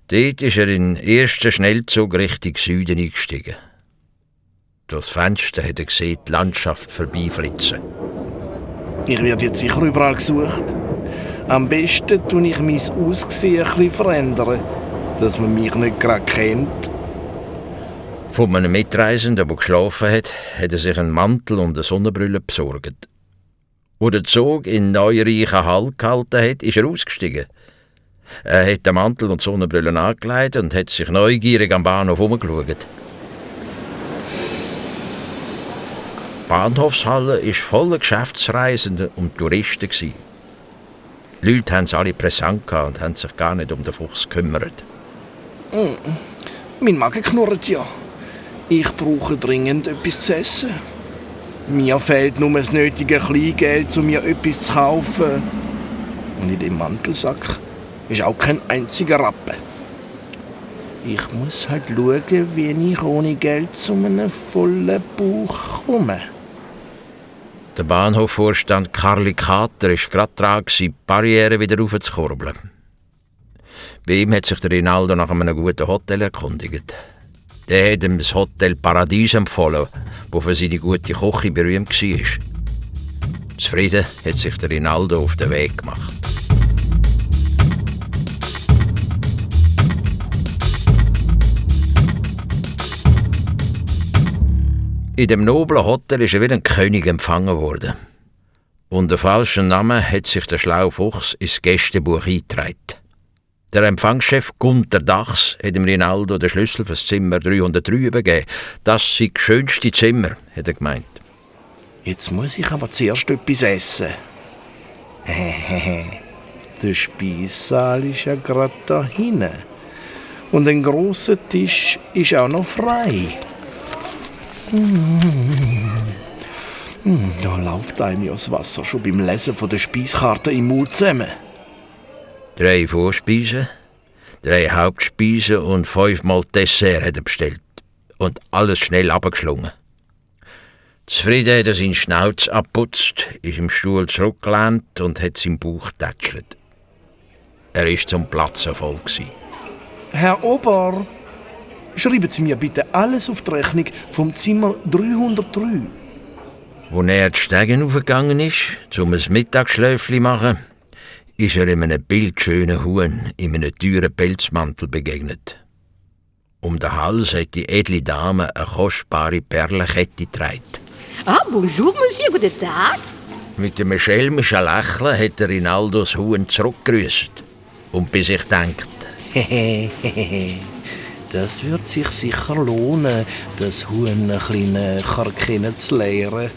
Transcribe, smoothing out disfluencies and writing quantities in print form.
Dort ist er in den ersten Schnellzug Richtung Süden eingestiegen. Durchs Fenster hat er gesehen, die Landschaft vorbeiflitzen. Ich werde jetzt sicher überall gesucht. Am besten tue ich mein Aussehen ein bisschen verändern, dass man mich nicht gerade kennt. Von einem Mitreisenden, der geschlafen hat, hat er sich einen Mantel und eine Sonnenbrille besorgt. Wo der Zug in neureichen Halt gehalten hat, ist er ausgestiegen. Er hat den Mantel und die Sonnenbrille angelegt und hat sich neugierig am Bahnhof umgeschaut. Die Bahnhofshalle war voller Geschäftsreisenden und Touristen. Die Leute haben es alle präsent und haben sich gar nicht um den Fuchs gekümmert. Mein Magen knurrt ja. Ich brauche dringend etwas zu essen. Mir fehlt nur das nötige Kleingeld, um mir etwas zu kaufen. Und in dem Mantelsack ist auch kein einziger Rappen. Ich muss halt schauen, wie ich ohne Geld zu einem vollen Bauch komme. Der Bahnhofvorstand Karli Kater war gerade dran, die Barriere wieder raufzukurbeln. Bei ihm hat sich der Rinaldo nach einem guten Hotel erkundigt. Der hat ihm das Hotel Paradies empfohlen, das für seine gute Küche berühmt war. Zufrieden hat sich der Rinaldo auf den Weg gemacht. In dem noblen Hotel ist er wie ein König empfangen worden. Unter falschem Namen hat sich der schlaue Fuchs ins Gästebuch eingetragen. Der Empfangschef Gunter Dachs hat dem Rinaldo den Schlüssel für das Zimmer 303 übergeben. Das sei das schönste Zimmer, hat er gemeint. Jetzt muss ich aber zuerst etwas essen. Der Speissaal ist ja gerade da hinten. Und ein grosser Tisch ist auch noch frei. Da läuft einem ja das Wasser schon beim Lesen von der Speiskarte im Mund zusammen. 3 Vorspeisen, 3 Hauptspeisen und 5-mal Dessert hat er bestellt. Und alles schnell abgeschlungen. Zufrieden hat er seinen Schnauz abputzt, ist im Stuhl zurückgelehnt und hat seinen Bauch getätschelt. Er war zum Platzen voll. Herr Ober, schreiben Sie mir bitte alles auf die Rechnung vom Zimmer 303. Als er die Stege aufgegangen ist, um ein Mittagsschläfchen zu machen, ist er in einem bildschönen Huhn in einem teuren Pelzmantel begegnet. Um den Hals hat die edle Dame eine kostbare Perlenkette getragen. Ah, bonjour, Monsieur, guten Tag. Mit einem schelmischen Lächeln hat der Rinaldo das Huhn zurückgegrüßt und bei sich gedacht: Das wird sich sicher lohnen, das Huhn ein bisschen kennenzulernen.